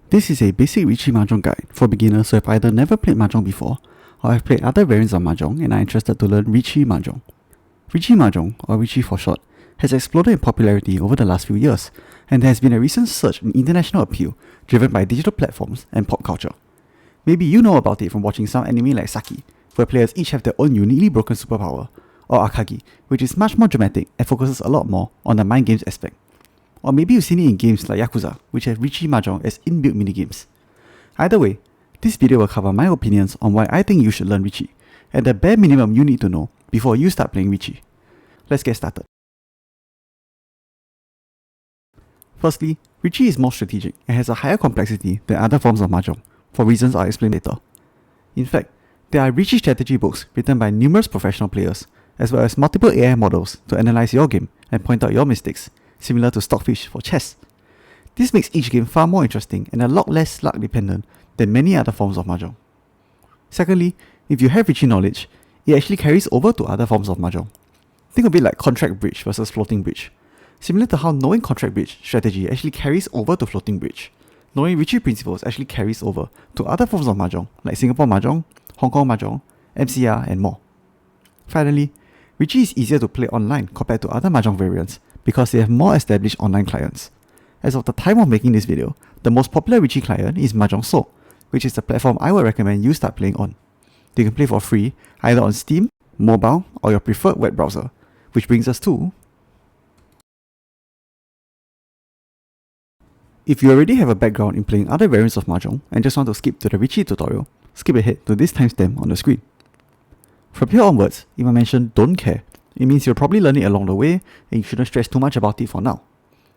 This is a basic Riichi Mahjong guide for beginners who have either never played Mahjong before or have played other variants of Mahjong and are interested to learn Riichi Mahjong. Riichi Mahjong, or Riichi for short, has exploded in popularity over the last few years, and there has been a recent surge in international appeal driven by digital platforms and pop culture. Maybe you know about it from watching some anime like Saki, where players each have their own uniquely broken superpower, or Akagi, which is much more dramatic and focuses a lot more on the mind games aspect. Or maybe you've seen it in games like Yakuza, which have Riichi Mahjong as inbuilt minigames. Either way, this video will cover my opinions on why I think you should learn Riichi, and the bare minimum you need to know before you start playing Riichi. Let's get started. Firstly, Riichi is more strategic and has a higher complexity than other forms of Mahjong, for reasons I'll explain later. In fact, there are Riichi strategy books written by numerous professional players, as well as multiple AI models to analyze your game and point out your mistakes, similar to Stockfish for chess. This makes each game far more interesting and a lot less luck dependent than many other forms of Mahjong. Secondly, if you have Riichi knowledge, it actually carries over to other forms of Mahjong. Think of it like contract bridge versus floating bridge. Similar to how knowing contract bridge strategy actually carries over to floating bridge, knowing Riichi principles actually carries over to other forms of Mahjong like Singapore Mahjong, Hong Kong Mahjong, MCR and more. Finally, Riichi is easier to play online compared to other Mahjong variants because they have more established online clients. As of the time of making this video, the most popular Riichi client is Mahjong So, which is the platform I would recommend you start playing on. You can play for free either on Steam, mobile, or your preferred web browser, which brings us to... If you already have a background in playing other variants of Mahjong and just want to skip to the Riichi tutorial, skip ahead to this timestamp on the screen. From here onwards, if I mention don't care, it means you'll probably learn it along the way and you shouldn't stress too much about it for now.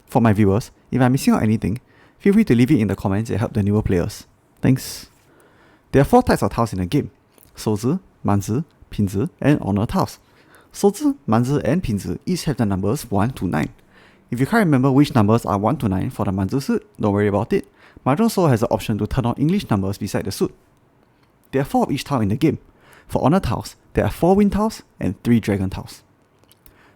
For my viewers, if I'm missing out anything, feel free to leave it in the comments and help the newer players. Thanks. There are 4 types of tiles in the game: Shouzi, Manzi, Pinzi, and Honor tiles. Shouzi, Manzi, and Pinzi each have the numbers 1 to 9. If you can't remember which numbers are 1 to 9 for the Manzi suit, don't worry about it. Mahjong So has the option to turn on English numbers beside the suit. There are 4 of each tile in the game. For Honor tiles, there are 4 Wind tiles and 3 Dragon tiles.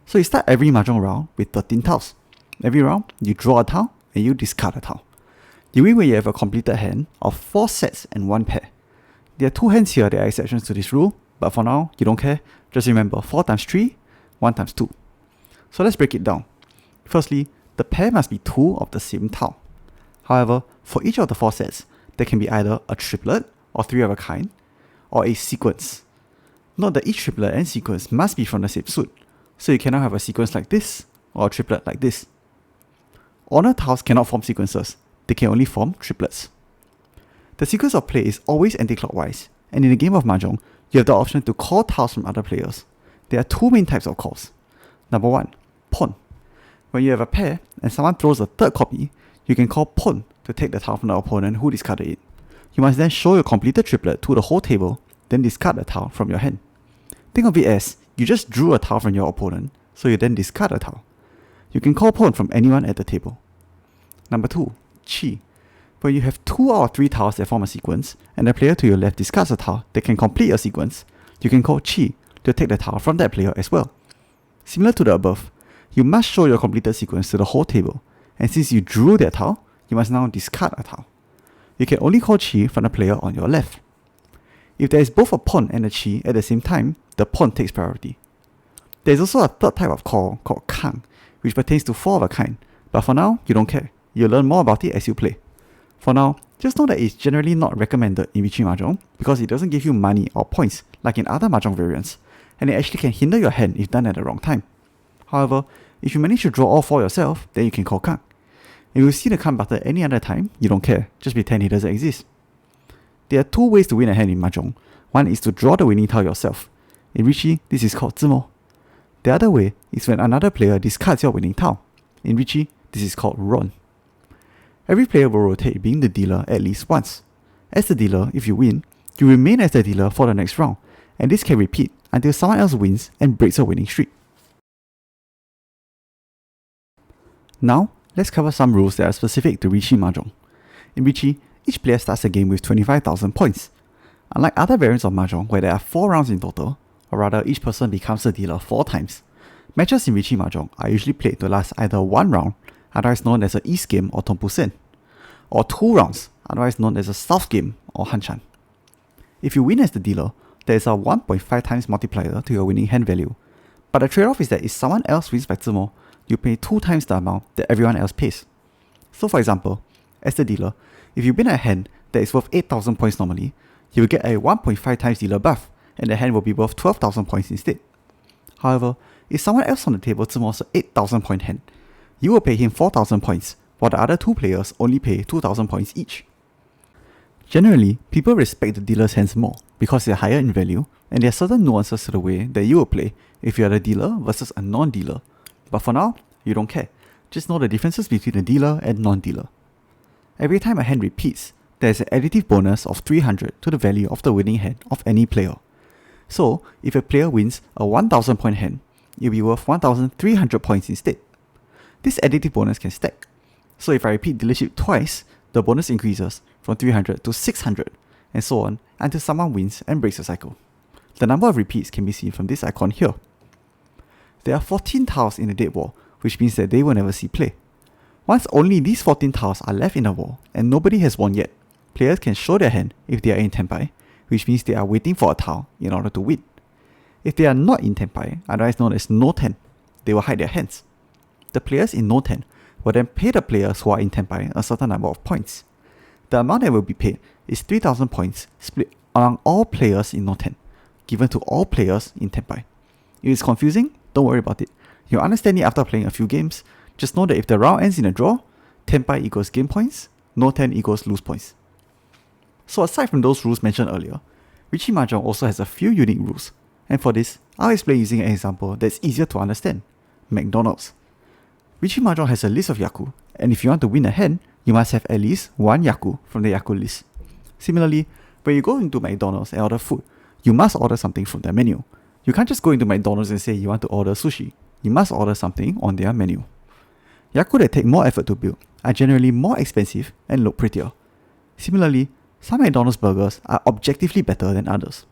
So you start every Mahjong round with 13 tiles. Every round, you draw a tile and you discard a tile. You win when you have a completed hand of 4 sets and 1 pair. There are 2 hands here that are exceptions to this rule, but for now, you don't care. Just remember 4 times 3, 1 times 2. So let's break it down. Firstly, the pair must be 2 of the same tile. However, for each of the 4 sets, there can be either a triplet or 3 of a kind, or a sequence. Note that each triplet and sequence must be from the same suit, so you cannot have a sequence like this or a triplet like this. Honor tiles cannot form sequences, they can only form triplets. The sequence of play is always anti-clockwise, and in a game of Mahjong, you have the option to call tiles from other players. There are 2 main types of calls. Number 1, pawn. When you have a pair and someone throws a third copy, you can call pawn to take the tile from the opponent who discarded it. You must then show your completed triplet to the whole table, then discard the tile from your hand. Think of it as you just drew a tile from your opponent, so you then discard a tile. You can call pawn from anyone at the table. Number 2, chi. When you have 2 out of 3 tiles that form a sequence, and the player to your left discards a tile that can complete your sequence, you can call chi to take the tile from that player as well. Similar to the above, you must show your completed sequence to the whole table, and since you drew that tile, you must now discard a tile. You can only call chi from the player on your left. If there is both a pawn and a chi at the same time, the pawn takes priority. There is also a third type of call called kang, which pertains to 4 of a kind, but for now, you don't care. You'll learn more about it as you play. For now, just know that it's generally not recommended in Riichi Mahjong because it doesn't give you money or points like in other Mahjong variants, and it actually can hinder your hand if done at the wrong time. However, if you manage to draw all 4 yourself, then you can call kang. If you see the kang button any other time, you don't care, just pretend it doesn't exist. There are 2 ways to win a hand in Mahjong. One is to draw the winning tile yourself. In Riichi, this is called zimo. The other way is when another player discards your winning tile. In Riichi, this is called ron. Every player will rotate being the dealer at least once. As the dealer, if you win, you remain as the dealer for the next round, and this can repeat until someone else wins and breaks a winning streak. Now, let's cover some rules that are specific to Riichi Mahjong. In Riichi, each player starts the game with 25,000 points. Unlike other variants of Mahjong where there are 4 rounds in total, or rather each person becomes the dealer 4 times, matches in Riichi Mahjong are usually played to last either 1 round, otherwise known as an East game or Tompu Sen, or 2 rounds, otherwise known as a South game or Hanchan. If you win as the dealer, there is a 1.5 times multiplier to your winning hand value, but the trade-off is that if someone else wins by 2 more, you pay 2 times the amount that everyone else pays. So for example, as the dealer, if you win a hand that is worth 8,000 points normally, you will get a 1.5 times dealer buff, and the hand will be worth 12,000 points instead. However, if someone else on the table summons an 8,000 point hand, you will pay him 4,000 points, while the other 2 players only pay 2,000 points each. Generally, people respect the dealer's hands more because they are higher in value, and there are certain nuances to the way that you will play if you are the dealer versus a non-dealer. But for now, you don't care. Just know the differences between the dealer and non-dealer. Every time a hand repeats, there is an additive bonus of 300 to the value of the winning hand of any player. So, if a player wins a 1000 point hand, it will be worth 1300 points instead. This additive bonus can stack. So if I repeat dealership twice, the bonus increases from 300 to 600, and so on until someone wins and breaks the cycle. The number of repeats can be seen from this icon here. There are 14 tiles in the dead wall, which means that they will never see play. Once only these 14 tiles are left in the wall and nobody has won yet, players can show their hand if they are in Tenpai, which means they are waiting for a tile in order to win. If they are not in Tenpai, otherwise known as no ten, they will hide their hands. The players in no ten will then pay the players who are in Tenpai a certain number of points. The amount that will be paid is 3,000 points split among all players in no ten, given to all players in Tenpai. If it's confusing, don't worry about it. You'll understand it after playing a few games. Just know that if the round ends in a draw, Tenpai equals gain points, no ten equals lose points. So aside from those rules mentioned earlier, Riichi Mahjong also has a few unique rules, and for this, I'll explain using an example that's easier to understand: McDonald's. Riichi Mahjong has a list of Yaku, and if you want to win a hand, you must have at least 1 Yaku from the Yaku list. Similarly, when you go into McDonald's and order food, you must order something from their menu. You can't just go into McDonald's and say you want to order sushi. You must order something on their menu. Yaku that take more effort to build are generally more expensive and look prettier. Similarly, some McDonald's burgers are objectively better than others.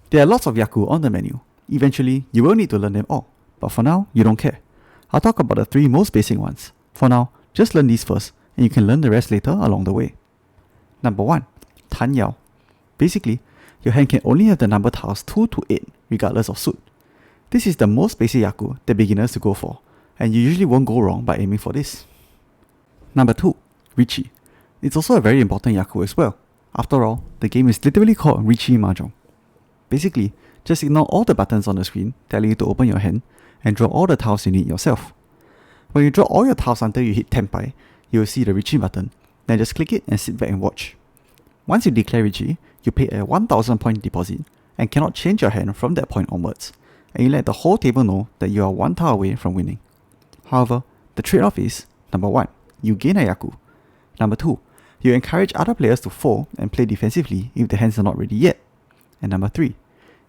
There are lots of Yaku on the menu. Eventually, you will need to learn them all, but for now, you don't care. I'll talk about the 3 most basic ones. For now, just learn these first, and you can learn the rest later along the way. Number 1. Tan Yao. Basically, your hand can only have the number tiles 2 to 8, regardless of suit. This is the most basic Yaku that beginners to go for, and you usually won't go wrong by aiming for this. Number 2. Riichi. It's also a very important Yaku as well. After all, the game is literally called Riichi Mahjong. Basically, just ignore all the buttons on the screen telling you to open your hand and draw all the tiles you need yourself. When you draw all your tiles until you hit Tenpai, you will see the Riichi button, then just click it and sit back and watch. Once you declare Riichi, you pay a 1000 point deposit and cannot change your hand from that point onwards, and you let the whole table know that you are 1 tile away from winning. However, the trade-off is: number 1, you gain a Yaku. Number 2, you encourage other players to fold and play defensively if the hands are not ready yet. And number 3,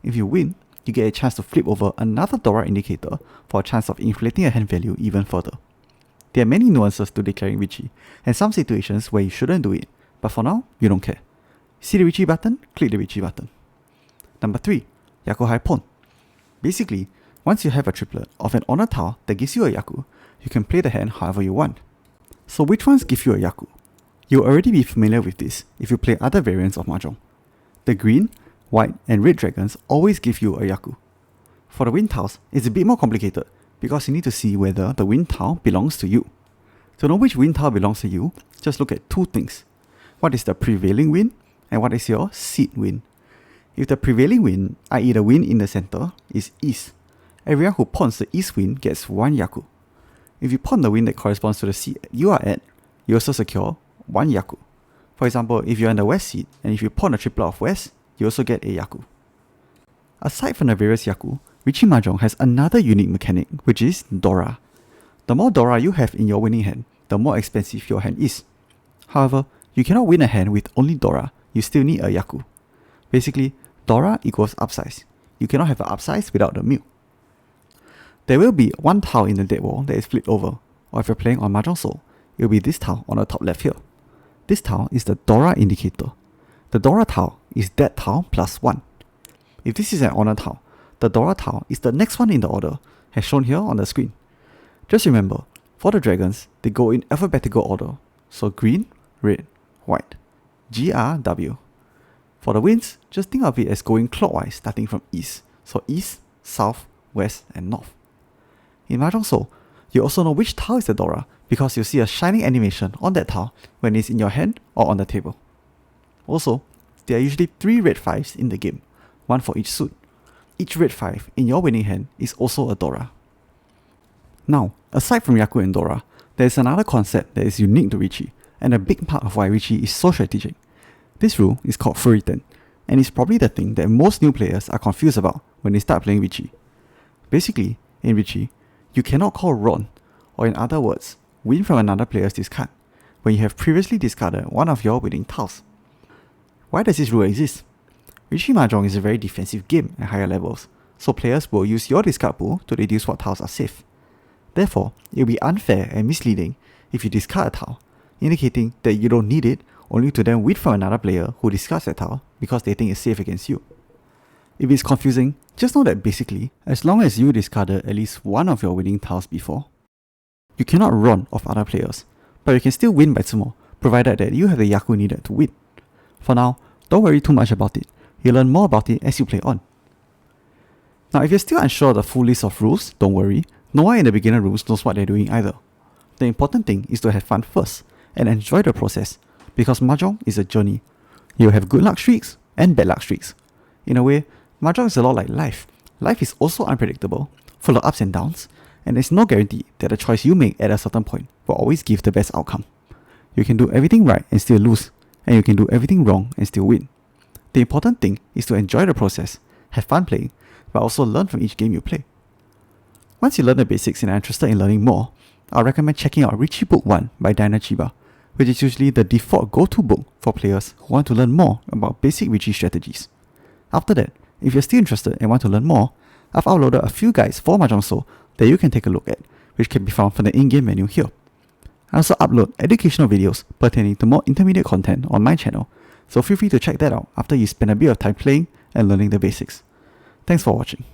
if you win, you get a chance to flip over another Dora indicator for a chance of inflating your hand value even further. There are many nuances to declaring Riichi, and some situations where you shouldn't do it, but for now, you don't care. See the Riichi button? Click the Riichi button. Number 3, Yaku Hai Pon. Basically, once you have a triplet of an honor tile that gives you a Yaku, you can play the hand however you want. So which ones give you a Yaku? You'll already be familiar with this if you play other variants of Mahjong. The green, white and red dragons always give you a Yaku. For the wind tiles, it's a bit more complicated because you need to see whether the wind tile belongs to you. To know which wind tile belongs to you, just look at 2 things. What is the prevailing wind and what is your seed wind? If the prevailing wind, i.e. the wind in the center, is east, everyone who pawns the east wind gets 1 Yaku. If you pawn the wind that corresponds to the seed you are at, you also secure 1 Yaku. For example, if you're in the west seed, and if you pawn a triplet of west, you also get a Yaku. Aside from the various Yaku, Riichi Mahjong has another unique mechanic, which is Dora. The more Dora you have in your winning hand, the more expensive your hand is. However, you cannot win a hand with only Dora, you still need a Yaku. Basically, Dora equals upsize. You cannot have an upsize without the mill. There will be 1 tile in the dead wall that is flipped over, or if you're playing on Mahjong Soul, it will be this tile on the top left here. This tile is the Dora indicator. The Dora tile is that tile plus 1. If this is an honor tile, the Dora tile is the next one in the order, as shown here on the screen. Just remember, for the dragons, they go in alphabetical order. So green, red, white. GRW. For the winds, just think of it as going clockwise starting from east. So east, south, west, and north. In Mahjong Soul, you also know which tile is the Dora because you see a shining animation on that tile when it's in your hand or on the table. Also, there are usually 3 red 5s in the game, 1 for each suit. Each red 5 in your winning hand is also a Dora. Now, aside from Yaku and Dora, there is another concept that is unique to Riichi, and a big part of why Riichi is so strategic. This rule is called Furiten, and it's probably the thing that most new players are confused about when they start playing Riichi. Basically, in Riichi, you cannot call Ron, or in other words, win from another player's discard, when you have previously discarded one of your winning tiles. Why does this rule exist? Riichi Mahjong is a very defensive game at higher levels, so players will use your discard pool to deduce what tiles are safe. Therefore, it will be unfair and misleading if you discard a tile, indicating that you don't need it only to then win from another player who discards that tile because they think it's safe against you. If it's confusing, just know that basically, as long as you discarded at least one of your winning tiles before, you cannot run off other players, but you can still win by 2 more, provided that you have the Yaku needed to win. For now, don't worry too much about it, you'll learn more about it as you play on. Now if you're still unsure of the full list of rules, don't worry, no one in the beginner rooms knows what they're doing either. The important thing is to have fun first, and enjoy the process, because Mahjong is a journey. You'll have good luck streaks and bad luck streaks. In a way, Mahjong is a lot like life. Life is also unpredictable, full of ups and downs, and there's no guarantee that the choice you make at a certain point will always give the best outcome. You can do everything right and still lose, and you can do everything wrong and still win. The important thing is to enjoy the process, have fun playing, but also learn from each game you play. Once you learn the basics and are interested in learning more, I'll recommend checking out Riichi Book 1 by Diana Chiba, which is usually the default go-to book for players who want to learn more about basic Riichi strategies. After that, if you're still interested and want to learn more, I've uploaded a few guides for Mahjong Soul that you can take a look at, which can be found from the in-game menu here. I also upload educational videos pertaining to more intermediate content on my channel, so feel free to check that out after you spend a bit of time playing and learning the basics. Thanks for watching.